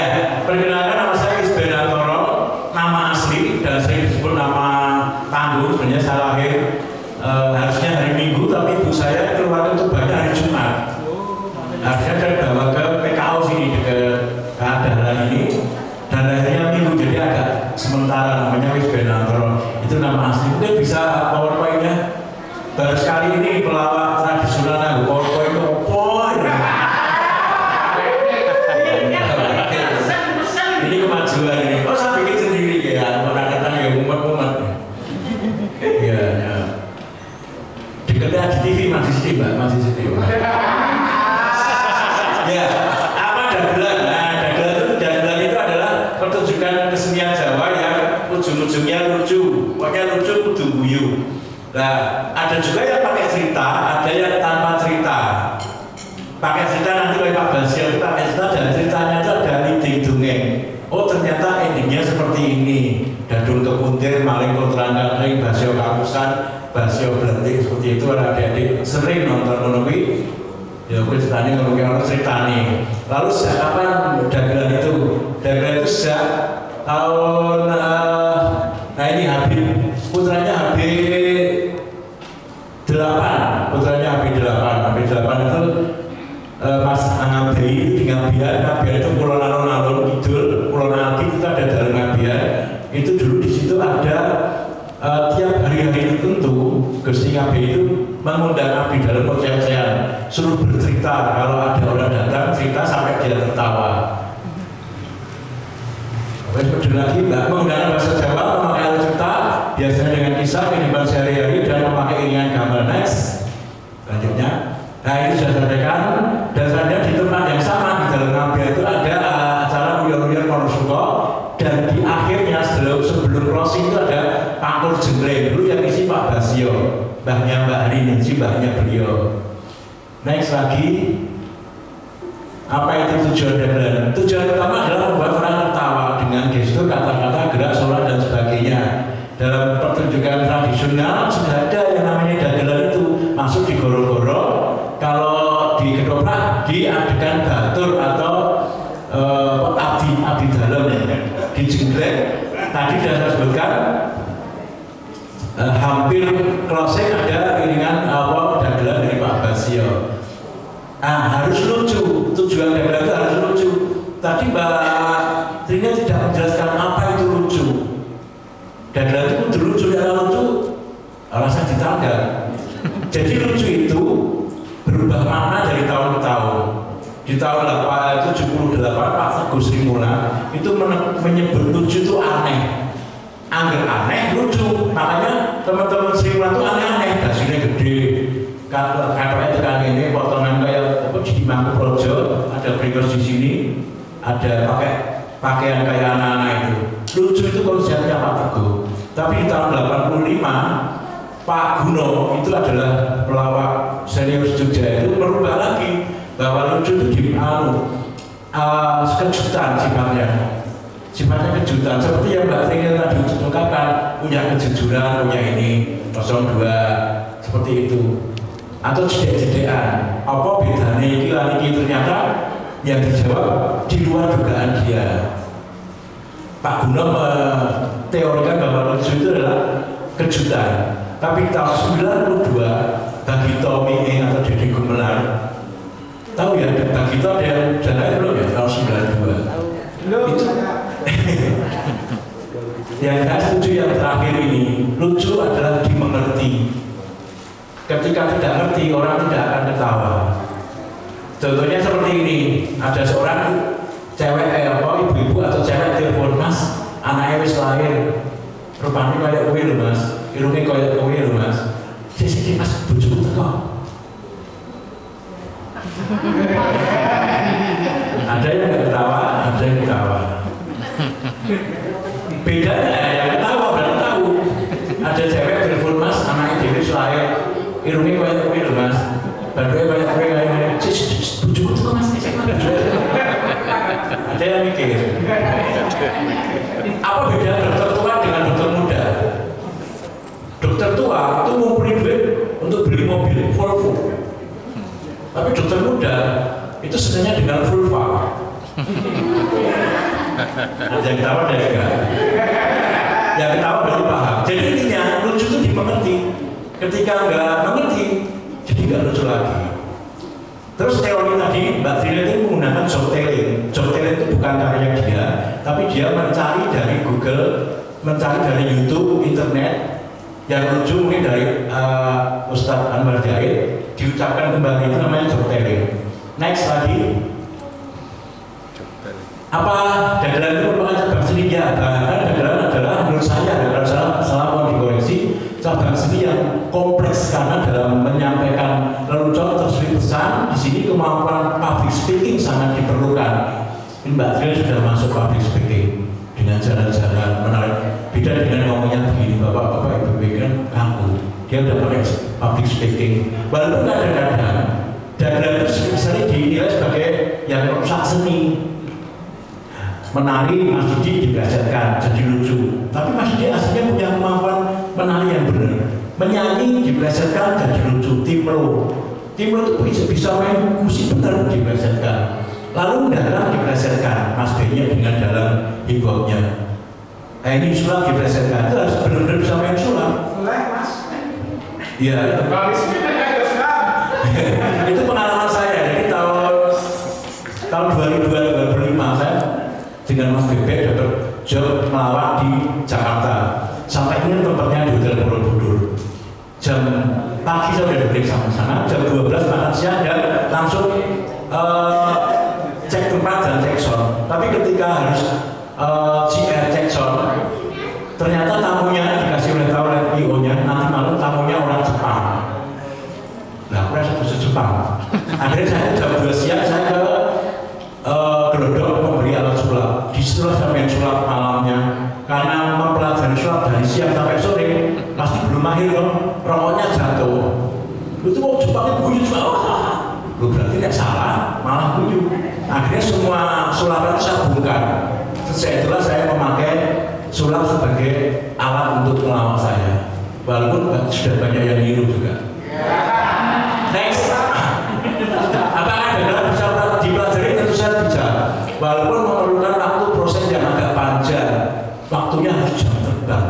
Ya, perkenalkan nama saya Wisben Antoro, nama asli dan sering disebut nama panggung. Sebenarnya saya lahir harusnya hari Minggu, tapi ibu saya keluar untuk banyak hari Jumat. Harusnya saya bawa ke PKO sini dekat keadaan ini, dan akhirnya Minggu, jadi agak sementara namanya Wisben Antoro. Itu nama asli. Mungkin bisa PowerPoint-nya. Baru sekali ini pelawak tradisional nanggu PowerPoint itu ini kemajuan ini. Oh, saya bikin sendiri ya, kadang-kadang ya mumet-mumet. Iya, ya. Dekatnya di TV masih sedih, Mbak, masih sedih. Ya, apa dagelan? Nah, dagelan itu adalah pertunjukan kesenian Jawa yang ujung-ujungnya lucu. Pokoknya lucu kudu guyu. Nah, ada juga yang pakai cerita, ada yang tanpa cerita. Pakai cerita nanti oleh Pak Basio, pakai cerita dan ceritanya itu ada leading dongeng. Oh, ternyata endingnya seperti ini. Dadul kepuntir, maling kontrakan ring, Basio kapusan, Basio berhenti, seperti itu. Ada adik-adik sering nonton menunggu. Ya, aku ceritanya ngomongin orang cerita nih. Lalu sejak kapan dagelan itu? Dagelan itu sejak tahun nah ini Habib, putranya Habib 8, putranya Habib 8 itu Mas Ngabian di Ngabian itu Pulau Alun-Alun Kidul, Pulau Nalki itu ada dalam Ngabian. Itu dulu di situ ada tiap hari-hari tertentu Gusti Ngabian itu mengundang abdi dalam percaya-percayaan, suruh bercerita. Kalau ada orang datang cerita sampai dia tertawa. Kedua lagi, Mbak menggunakan bahasa Jawa, memakai alat cerita, biasanya dengan kisah, kehidupan sehari-hari, dan memakai iringan gambar next. Selanjutnya, nah ini sudah sampaikan, dan selanjutnya di tempat yang sama di dalam Ngabian itu ada acara Uyon-Uyon Monosuko, dan di akhirnya sebelum closing itu ada pangkur jengleng. Dulu yang isi Pak Basio, mbahnya Mbak Harini, mbahnya beliau. Next lagi, apa itu tujuan dagelan? Tujuan utama adalah membuat orang tertawa dengan gestur, kata-kata, gerak, sholat dan sebagainya. Dalam pertunjukan tradisional sudah ada yang namanya dagelan itu, masuk di goro-goro. Kalau di ketoprak di adegan batur atau abdi dalam, di jengleng. Tadi sudah saya sebutkan hampir closing ada iringan dagelan dari Pak Basio. Harus lucu, tujuan dagelan itu harus lucu. Tadi Mbak Trina tidak menjelaskan apa itu lucu. Dagelan itu kudu lucu, ya lucu rasa ditangga. Jadi lucu itu berubah makna dari tahun ke tahun. Di tahun 78 Pak Teguh Sri Mulat itu menyebut lucu itu aneh. Angger aneh lucu, makanya teman-teman Sri Mulat itu aneh-aneh. Dasinya gede, katanya tekan ini potongan kayak apa di Mangku Projo, ada bringers di sini, ada pakai pakaian kayak anak-anak itu. Lucu itu konsepnya Pak Teguh. Tapi di tahun 85 Pak Guno itu adalah pelawak senior Jogja itu merubah lagi bahwa lucu itu kejutan sifatnya kejutan, seperti yang Mbak Trina tadi ungkapkan, punya kejujuran, punya ini 02 seperti itu, atau jedek-jedekan. Apa bedanya ini ternyata yang dijawab di luar dugaan dia. Pak Guno teorikan bahwa lucu itu adalah kejutan. Tapi tahun 92 bagi Tommy atau Deddy Gumelar, tahu ya, bagi itu ada yang jalan belum ya tahun 92 itu. Yang saya setuju yang terakhir ini, lucu adalah dimengerti. Ketika tidak ngerti, orang tidak akan ketawa. Contohnya seperti ini, ada seorang cewek ibu-ibu atau cewek telepon, Mas, anaknya wis lahir, rupanya kayak kue loh Mas, irungnya kayak kue loh Mas. Sisi Mas, bojoku teko. Ada yang nggak ketawa, ada yang ketawa. Bedanya yang ketawa berarti tahu. Ada cewek telepon, Mas, anaknya dewi lahir, irungnya kayak kue loh Mas, badannya kayak kue kayak bojoku teko Mas. Ada yang mikir. Apa beda dokter tua dengan dokter muda? Dokter tua itu ngumpulin duit untuk beli mobil Volvo. Tapi dokter muda itu sebenarnya dengan vulva. Yang ketawa dari enggak. Yang ketawa baru paham. Jadi intinya lucu itu dimengerti. Ketika nggak mengerti, jadi nggak lucu lagi. Terus teori tadi Mbak Trina itu menggunakan job telling. Job telling itu bukan karya dia, tapi dia mencari dari Google, mencari dari YouTube, internet. Yang lucu mungkin dari Ustadz Anwar Jahid diucapkan kembali, itu namanya job telling. Next lagi, apa dagelan itu merupakan cabang seni? Ya, bahkan dagelan adalah menurut saya, kalau salah mau dikoreksi, cabang seni yang kompleks karena dalam menyampaikan lelucon tersebut pesan. Di sini kemampuan public speaking sangat diperlukan. Mbak Trina sudah masuk public speaking dengan jalan-jalan menarik. Beda dengan ngomongnya begini, bapak-bapak ibu kan kaku. Dia udah pakai public speaking. Walaupun kadang-kadang dagelan itu sering dinilai sebagai yang merusak seni. Menari Mas Didi dibelajarkan jadi lucu, tapi Mas Didi aslinya punya kemampuan menari yang benar. Menyanyi dibelajarkan jadi lucu. Timlo itu bisa main musik benar dibelajarkan. Lalu mendalam dibelajarkan Mas B-nya dengan dalam hip hopnya. Ini sulap dibelajarkan, itu harus benar-benar bisa main sulap. Mas. Iya. Itu pengalaman saya. Jadi tahun 2025 saya dengan Mas Bebek dapat job melawat di Jakarta. Sampai ini tempatnya di Hotel Borobudur. Jam pagi saya udah break sama sana, jam 12 makan siang dan langsung cek tempat dan cek sound. Tapi ketika harus cek sound, ternyata tamunya dikasih oleh IO-nya, nanti malam tamunya orang Jepang. Nah, aku rasa bahasa Jepang. Akhirnya saya jam 2 siang saya ke Gelodok membeli alat sulap. Disitulah saya main sulap malamnya. Karena mempelajari sulap dari siang sampai sore, pasti belum akhir dong. Rokoknya jatuh. Itu mau Jepangnya bunyi juga. Lu berarti tidak salah, malah bunyi. Akhirnya semua sulapan saya bongkar. Sejak itulah saya memakai sulap sebagai alat untuk melawak saya. Walaupun sudah banyak yang niru juga. Next. Apakah dagelan bisa dipelajari? Tentu saja bisa. Walaupun memerlukan waktu proses yang agak panjang. Waktunya harus jam terbang.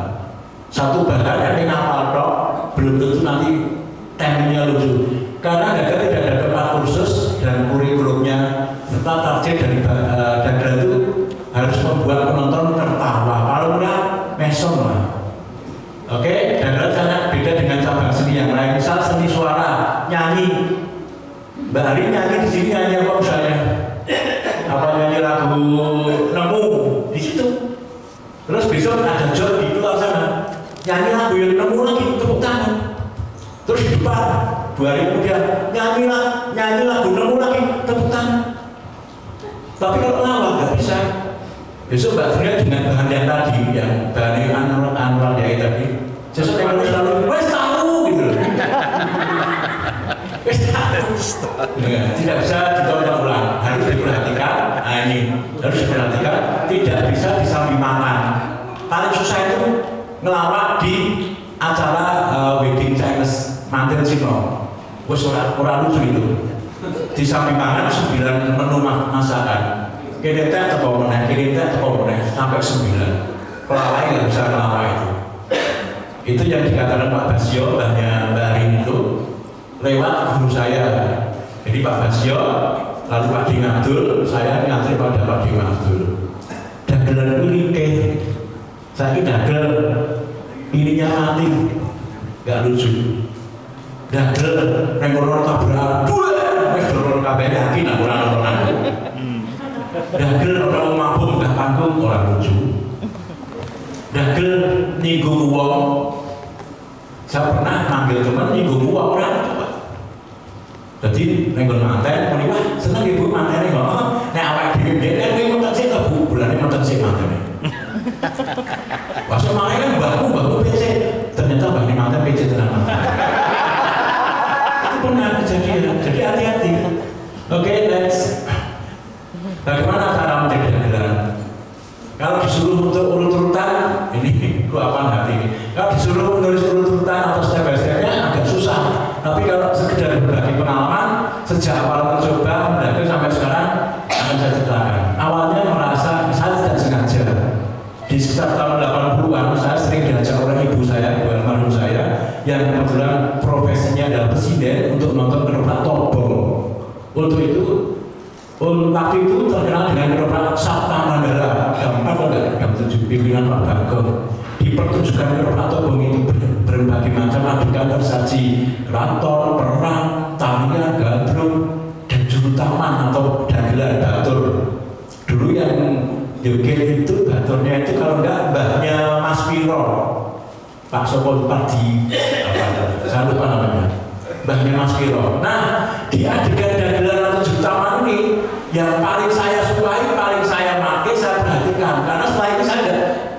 Satu bahan yang hafal tok, belum tentu nanti timingnya lucu. Karena dagelan tidak ada tempat kursus dan kurikulumnya serta target dari dagelan itu harus membuat penonton tertawa. Kalau enggak, mesong lah. Oke, dagelan sangat beda dengan cabang seni yang lain. Misal seni suara, nyanyi. Mbak Ari nyanyi di sini nyanyi apa misalnya? Apa nyanyi lagu Nemu di situ. Terus besok ada job di luar sana, nyanyi lagu yang Nemu lagi, tepuk tangan. Terus di depan 2 hari kemudian nyanyi lagu Nemu lagi, tepuk tangan. Tapi kalau lawak nggak bisa. Besok Mbak Trina dengan bahan yang tadi, yang bahan Anwar Jahid tadi, sesuatu yang selalu wes tahu gitu. Tidak bisa ditonton ulang, harus diperhatikan. Nah ini harus diperhatikan, tidak bisa disambi makan. Paling susah itu ngelawak di acara wedding Chinese manten Cino. Wes orang lucu itu. Disambi makan 9 menu masakan. Kira-kira atau meneh, sampai 9. Pelawai nggak bisa ngelawak itu. Itu yang dikatakan Pak Basio, mbahnya Mbak Arin itu. Lewat guru saya. Jadi Pak Basio, lalu Pak Ding Abdul, saya ngantri pada Pak Ding Abdul. Dagelan itu likeh. Saya dagel, ininya mati, nggak lucu. Dagel, rengoror tabrak, rengoror kabeh yakin aku orang. Dagel orang mabuk nggak panggung orang lucu. Dagel nyinggung wong. Saya pernah manggil teman nyinggung wong orang. Jadi nenggon manten, muni wah seneng ibu mantennya kok. Nek awak dhewe kan kowe menten sik ta Bu, bulane menten sik mantene. Pas main kan mbahku PC. Ternyata mbah ini manten PC tenan manten. Itu pernah kejadian. Jadi hati-hati. Oke, next. Bagaimana cara menjadi dagelan? Kalau disuruh untuk urut-urutan, ini luapan hati. Kalau disuruh menulis urut-urutan atau step by step-nya agak susah. Tapi kalau sekedar berbagi pengalaman, sejak awal mencoba mendagel sampai sekarang akan saya ceritakan. yang kebetulan profesinya adalah presiden untuk nonton ketoprak Tobong. Untuk itu, waktu itu terkenal dengan ketoprak Sabta Mandala, gambar dan 7 pimpinan Pak Bagong. Di pertunjukan ketoprak Tobong itu berbagai macam adegan tersaji, keraton, perang, tarian, gandrung, dan juru taman atau dagelan batur. Dulu yang joget itu baturnya itu kalau enggak mbahnya Mas Piro, Pak Sopo Pardi, saya lupa namanya, mbahnya Mas Piro. Nah, di adegan dagelan atau juru taman ini yang paling saya sukai, paling saya pakai, saya perhatikan, karena setelah itu saya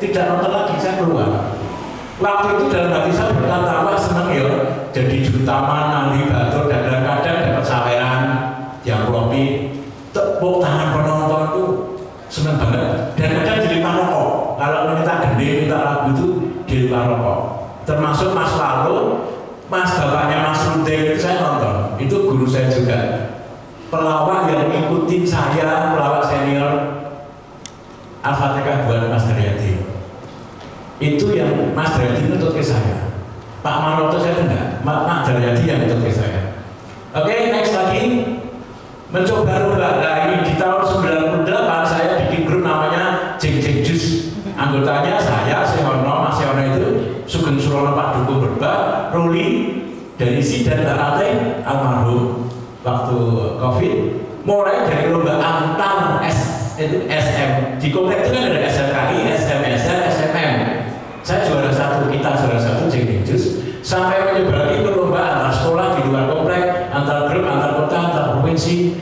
tidak nonton lagi, saya keluar. Waktu itu dalam hati saya berkata, wah seneng ya, jadi juru taman, ahli batur, dan kadang-kadang dapat saweran, yang kopi, tepuk tangan penonton itu seneng banget. Dan kadang dilempar rokok, kalau minta gede, minta lagu itu dilempar rokok. Termasuk Mas Lalu, Mas bapaknya Mas Rute itu saya nonton, itu guru saya juga. Pelawak yang ngikutin saya, pelawak senior Al-Fatihah buat Mas Daryadi. Itu yang Mas Daryadi nuntut ke saya. Pak Maroto saya enggak, Mas Daryadi yang nuntut ke saya. Oke, next lagi. Mencoba-coba. Nah, ini di tahun 98 saya bikin grup namanya Jeng Jeng Jus. Anggotanya saya, Sehono, Mas Sehono itu, Sugeng Surono, Pak Duku Berba, Ruli, dan Isi dan Mbak Ate almarhum waktu COVID. Mulai dari lomba antar SM di komplek itu kan ada SMKI, SMSR, SMM. Saya juara 1, kita juara 1 Jeng Jeng Jus. Sampai menyebar ikut lomba antar sekolah di luar komplek, antar grup, antar kota, antar provinsi.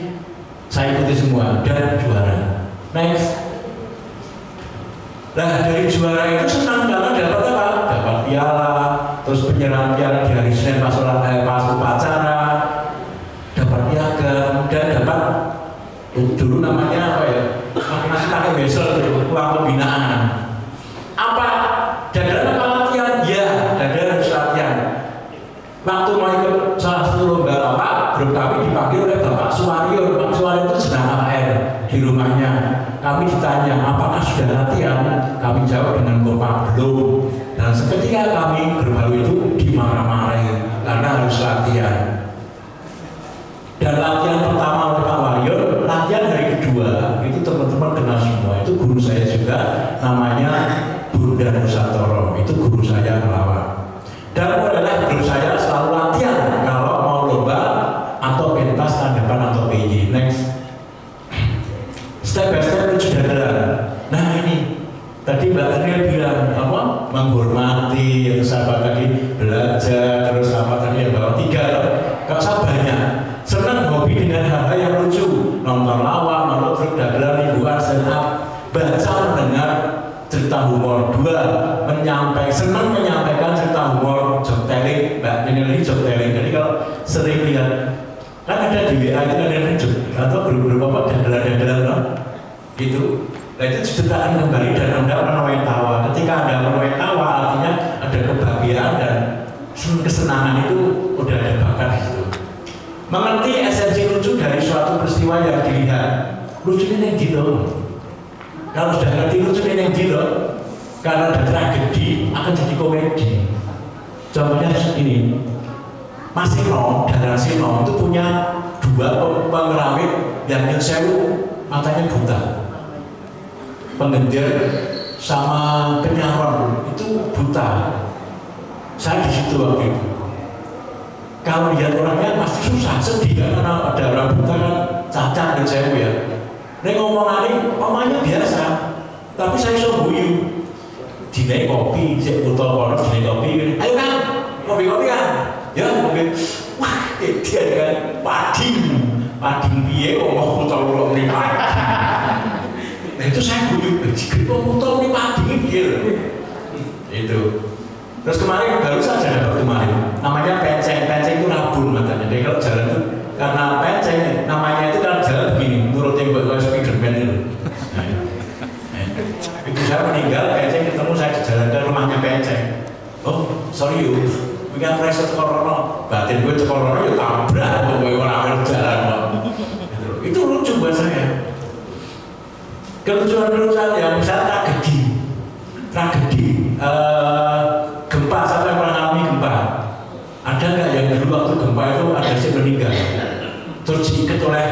Saya ikuti semua dan juara. Next. Nah, dari juara itu senang karena dapat apa? Dapat piala, terus penyerahan piala di hari Senin pas upacara, dapat piagam, dan dapat dulu namanya apa ya? Masih pakai wesel dulu, uang pembinaan. Apa? Dadaran apa latihan? Ya, dadaran harus latihan. Waktu mau ikut salah satu lomba apa, grup kami dipanggil oleh Bapak Suwaryo. Pak Suwaryo itu sedang AR di rumahnya. Kami ditanya, apakah sudah latihan? Kami jawab dengan kompak belum. Dan seketika kami berbaru itu dimarah-marahi karena harus latihan. Dan latihan pertama oleh Pak Waryo, latihan hari kedua itu teman-teman kenal semua. Itu guru saya juga, namanya Bunda Nusantoro. Itu guru saya pelawak. Dan mulailah guru saya selalu latihan kalau mau lomba atau pentas tahun depan atau PJ. Next. Step by step menuju dagelan. Nah ini tadi Mbak Daniel bilang apa? Menghormati, atau sahabat tadi belajar, terus apa tadi yang bawa 3. Gak usah banyak. Senang hobi dengan hal-hal yang lucu, nonton lawak, nonton truk dagelan, hiburan, stand up, baca, mendengar cerita humor. 2, senang menyampaikan cerita humor, joke telling. Mbak Daniel ini joke telling. Jadi kalau sering lihat kan ada di WA itu ada joke atau grup-grup apa dagelan-dagelan no? Gitu. Nah itu ceritaan kembali dan Anda menuai tawa. Ketika Anda menuai tawa artinya ada kebahagiaan dan kesenangan itu udah ada bakat di situ. Mengerti esensi lucu dari suatu peristiwa yang dilihat. Lucu ini yang gitu. Kalau sudah ngerti lucu ini yang gitu, karena ada tragedi akan jadi komedi. Contohnya ini. Mas Sino, Dara Sino itu punya 2 pengerawit yang sewu matanya buta. Pengendir sama penyaron itu buta. Saya di situ waktu itu. Kalau lihat orangnya pasti susah, sedih karena ada orang buta kan cacat dan sewu ya. Ini ngomongan omanya biasa, tapi saya guyu. Dinai kopi, saya botol kono dinai kopi. Ayo kan, kopi-kopi kan. Ya mungkin, wah dia kan pading piye ngomong botol ini pading. Nah itu saya guyu, jika botol ini pading gitu. Itu. Terus kemarin baru saja dapat kemarin, namanya penceng itu rabun matanya. Jadi kalau jalan itu karena penceng, namanya itu kan jalan begini, menurut tembok Spiderman itu. Ibu saya meninggal, penceng ketemu saya di jalan ke rumahnya penceng. Oh sorry yuk. Bukan pressure tekorono, batin gue tekorono ya tabrak gue orang jalan itu lucu buat saya. Kelucuan-kelucuan yang misalnya tragedi gempa, sampai mengalami gempa oleh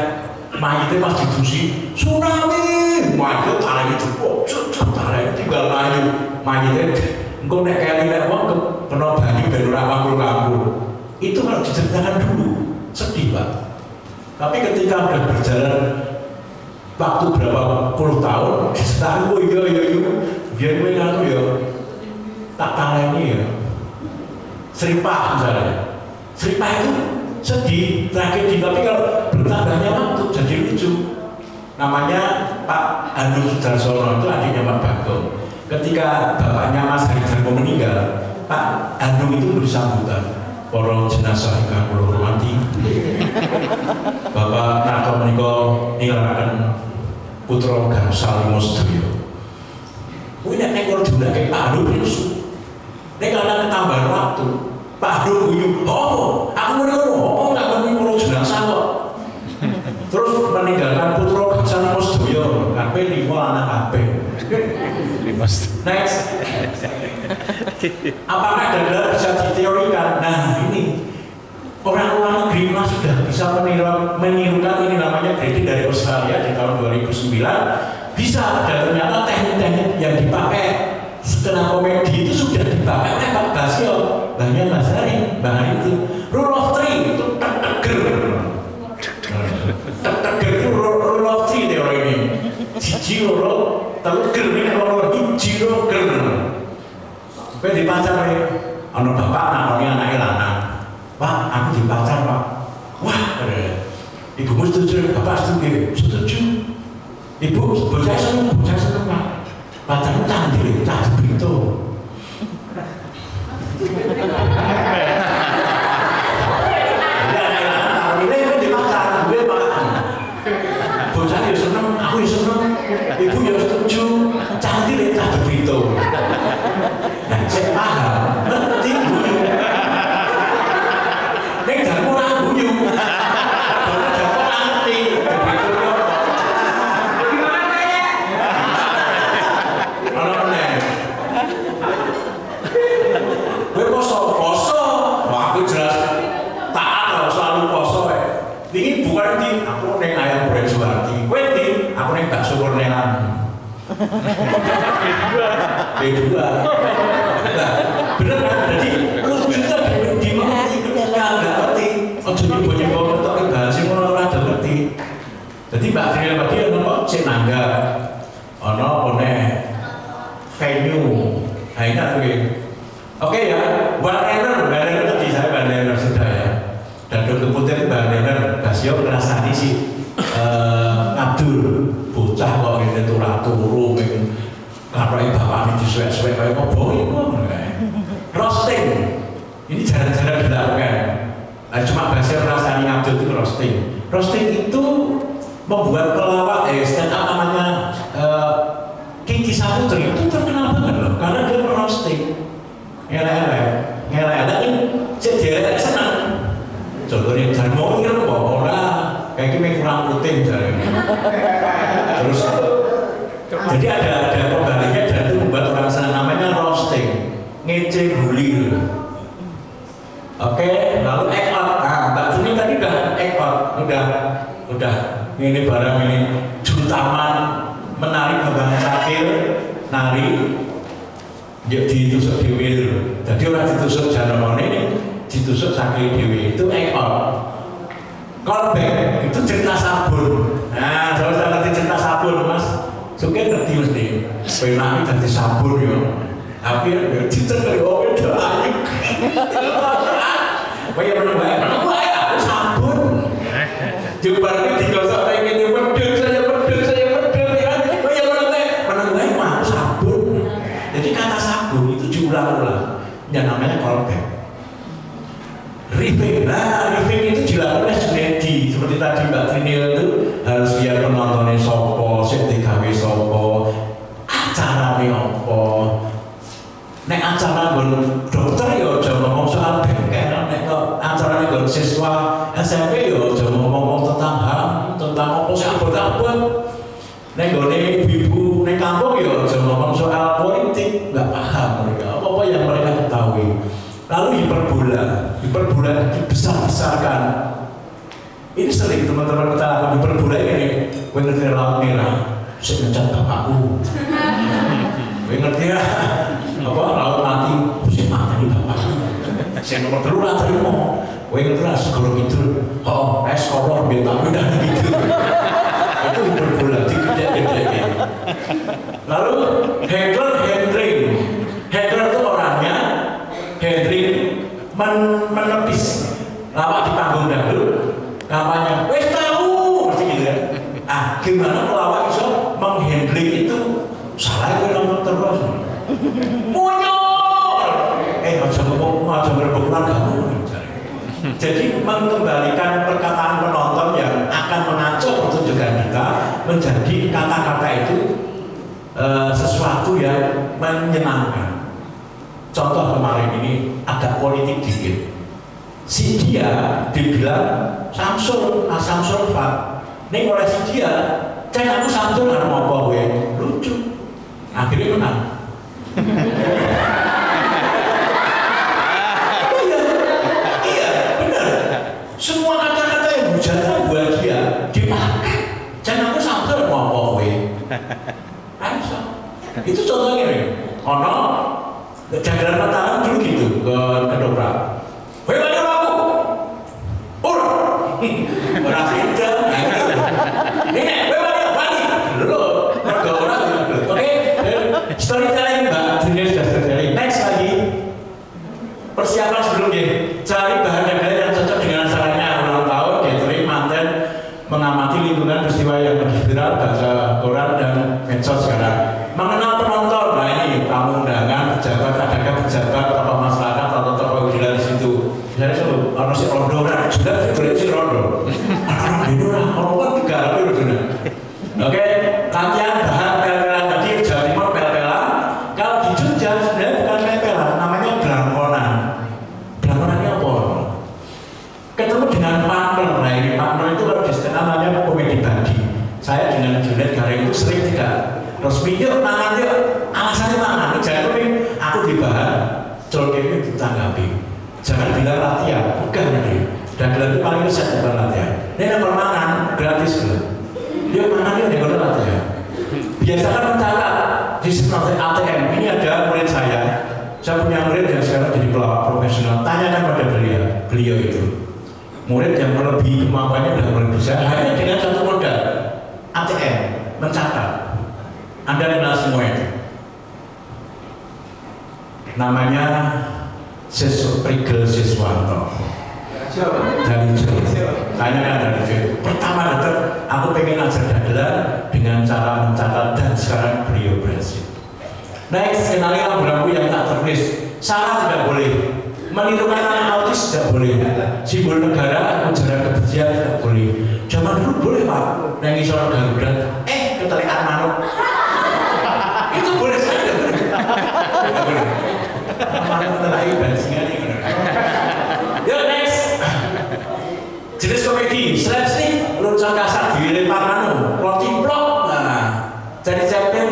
mayitnya pas dibusi tsunami, mayitnya tarik itu, tarik tinggal mayitnya engkau nek kali nek wong kena banyu ben ora nganggur-nganggur. Itu kalau diceritakan dulu sedih Pak. Tapi ketika udah berjalan waktu berapa puluh tahun diceritakan, oh iya biar gue ngaku ya tak taleni ya. Seripah misalnya, seripah itu sedih, tragedi, tapi kalau bertambahnya waktu jadi lucu. Namanya Pak Handung Sudarsono, itu adiknya Pak Bagong. Ketika bapaknya Mas Hari Darmo meninggal, Pak Handung itu beri sambutan. Para jenazah ingkang kula hormati, Bapak Nato menika nilaraken putra gangsal lima sedaya. Kuwi nek nek kula diundangke Pak Handung risu. Nek ana tambahan waktu, Pak Handung guyu, "Oh, aku menika oh tak ngerti para jenazah kok." Terus meninggalkan putra gangsal lima sedaya, kabeh 5 anak kabeh. Next. Apakah dagelan bisa diteorikan? Nah ini orang-orang negeri mas sudah bisa menirukan ini, namanya Grady dari Australia di tahun 2009 bisa, dan ternyata teknik-teknik yang dipakai skena komedi itu sudah dipakai oleh Pak Basio, Mbahnya Mas Hari, Mbah Hari itu rule of three, itu teger itu rule of three teori ini, siji loro teger ini loro hiji loro ger. Kowe dipacar ana bapak nakoni anake lanang. Pak, aku dipacar, Pak. Wah, ibumu setuju, bapak setuju. Setuju. Ibu, bocah seneng, Pak. Pacarmu cantik, cantik begitu. Jadi anake lanang nakoni kowe dipacar, gue Pak. Bocah ya seneng, aku ya seneng. Ibu ya setuju, cantik, cantik begitu. Nah, saya paham, ngerti guyu. Nek Darmo ora guyu. Darmo ngerti. Gimana saya? Ono meneh. Kowe poso. Wah, aku jelas taat selalu poso wae. Iki bukan di aku ning ayam goreng Suwardi. Kowe di aku ning bakso Kornelan. B2. Nah, bener kan? Jadi lucunya dimengerti ketika nggak ngerti. Ojo nyoba-nyoba untuk bahasa ngono ora ngerti. Jadi Mbak Trina pagi ono sik nangga. Ono one venue. Nah, ingat kowe. Oke ya, bartender tadi saya bartender sudah ya. Dan dokter putih bartender Basio ngrasani sih Abdul bocah kok ngene turu karoke bapakne disuwek-suwek kaya ngopo iku. Roasting. Ini jarang-jarang dilakukan. Nah, cuma Basio rasani Abdul itu roasting. Roasting itu membuat pelawak stand up namanya Kiki Saputri itu terkenal banget loh, karena dia roasting. Ngelak-ngelak ini cek dia senang. Contohnya Darmo ini kan kok ora kayak gini kurang rutin misalnya. Terus jadi ada pembaliknya, dan itu membuat orang senang, namanya roasting, ngece bully. Oke, lalu act out. Nah, Mbak Juni tadi udah act out, udah ini barang ini Jutaman menari Bambang Sakil, nari dia ditusuk dewi. Jadi orang ditusuk Janono ini ditusuk Sakil dewi, itu act out. Callback itu cerita sabun. Nah, kalau saya ngerti cerita sabun, Mas Suke ngerti mesti. Penami ganti sabun ya. Tapi ya diterkeli oke udah ayu. Kaya menembak aku sabun. Dibareng digosok kayak gini, pedul saya ya. Kaya menembak aku sabun. Jadi kata sabun itu diulang-ulang. Yang namanya callback. Riffing, riffing itu dilakukan oleh Junedi. Seperti tadi Mbak Trinil itu harus lihat penontonnya sopo, sedegawe sopo, acaranya opo. Nek acara dokter ya jangan ngomong soal bengkel. Nek acaranya siswa SMP ya jangan ngomong tentang HAM, tentang opo sih abot-abot. Nek ibu-ibu nek kampung ya jangan ngomong soal politik, nggak paham mereka. Apa yang mereka ketahui. Lalu hiperbola dibesar-besarkan. Ini sering teman-teman kita lakukan di perbulan ini. Gue ngerti laut merah, saya ngecat bapakku. Gue ngerti ya, apa laut mati, saya mati bapakku. Saya nomor terus terima. Gue ngerti lah segala gitu. Oh, sekolah bintang udah gitu. Itu di perbulan, gede-gede. Lalu Hendrik itu orangnya menepis lawak di panggung dangdut. Namanya, wes tahu, mesti gitu ya. Gimana pelawak bisa menghandling itu? Salah gue nonton terus. Munyol. Macam berbukulan kamu. Jadi mengembalikan perkataan penonton yang akan mengacu pertunjukan kita menjadi kata-kata itu sesuatu yang menyenangkan. Contoh kemarin ini agak politik dikit. Si dia dibilang Samsul, Samsul Pak. Ini oleh si dia, cek aku Samsul harus apa gue? Lucu. Akhirnya menang. Iya, benar. Semua kata-kata yang hujatan buat dia dipakai. Cek aku Samsul mau apa gue? Bisa. Itu contohnya nih. Ono Jajaran Mataram dulu gitu ke kedoprak. Orang Indah, ini balik, dulu, orang oke, storytelling Mbak Dunia sudah storytelling. Next lagi, persiapan sebelumnya, cari bahan dagangan yang cocok dengan acaranya ulang tahun, gathering, manten, mengamati lingkungan peristiwa yang lebih viral, baca koran dan medsos sekarang, mengenal penonton. Nah ini tamu undangan, pejabat, adakah pejabat, tokoh masyarakat atau tokoh wilayah di situ. Misalnya selalu, orang si rondo, sudah boleh si rondo. Ini orang juga tapi sudah. Oke, latihan bahan pel-pelan tadi Jawa Timur pel-pelan. Kalau di Jogja sebenarnya bukan pel-pelan, namanya blangkonan. Blangkonannya apa? Ketemu dengan partner. Nah ini partner itu kalau di sekitar namanya komedi badi. Saya dengan Juliet Gareng itu sering tidak resmi yuk mangan yuk. Alasannya mangan. Jangan tapi aku di bahan, colok ini ditanggapi. Jangan bilang latihan, bukan nanti. Dan itu paling besar bukan latihan. Ini nomor mangan gratis gitu. Dia mangan dia kalau latihan. Biasakan mencatat di seperti ATM. Ini ada murid saya punya murid yang sekarang jadi pelawak profesional. Tanyakan pada beliau itu. Murid yang melebihi kemampuannya sudah mulai bisa. Hanya dengan satu modal ATM mencatat. Anda kenal semua itu. Namanya Prigel Siswanto. Dari Jawa, tanyakan dari Jawa. Pertama dokter, aku pengen ajar dagelan dengan cara mencatat dan sekarang beliau berhasil. Next, kenali lagu-lagu yang tak tertulis. Salah tidak boleh. Menirukan anak autis tidak boleh. Simbol negara, ujaran kebencian tidak boleh. Zaman dulu boleh Pak, nyanyi soal Garuda. Ketelikan manuk. Itu boleh saja. Tidak boleh. Manuk terlalu bajingan ini. Yuk next. Jenis komedi, slapstick, lucu kasar, dilempar roti plok. Nah, jadi champion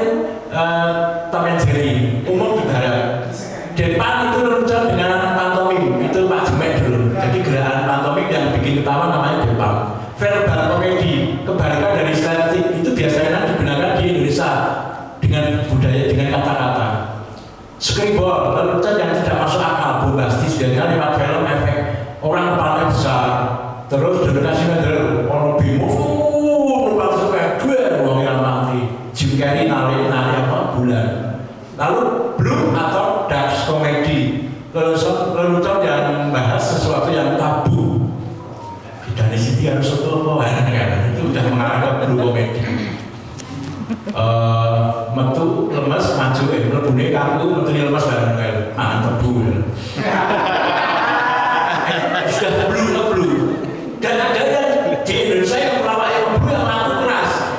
Tom and Jerry, umum di barat. Depan itu lucu dengan pantomim, itu Pak Jemek dulu. Jadi gerakan pantomim yang bikin ketawa namanya depan. Verbal komedi, kebalikan dari slapstick itu biasanya digunakan di Indonesia dengan budaya, dengan kata-kata. Screwball, lelucon yang tidak masuk akal, bombastis, biasanya lewat film efek orang kepalanya besar. Terus sudah kasih medal, orang bimo, lupa supaya dua uang yang mati. Jim Carrey narik apa bulan. Lalu blue atau dark comedy, lelucon yang membahas sesuatu yang tabu. Dari sini harus satu itu udah mengarah ke blue comedy. Metu lemes maju, melebuni kaku, metu lemes bareng mangan tebu. Sudah blue. Dan ada yang di Indonesia yang pelawak yang blue yang laku keras,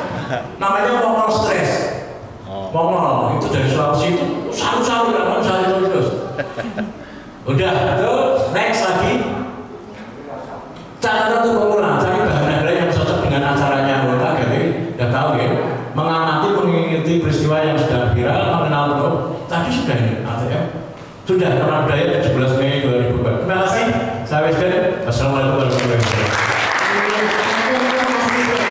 namanya Mongol stres. Mongol itu dari Sulawesi itu saru-saru terus. Udah, terus next lagi. Cara untuk pemula, cari bahan yang cocok dengan acaranya anggota, jadi udah tahu ya. Mengikuti peristiwa yang sudah viral, mengenal penuh. Tadi sudah ini ATM. Sudah, Taman Budaya 17 Mei 2004. Terima kasih. Saya Wisden. Wassalamualaikum warahmatullahi wabarakatuh.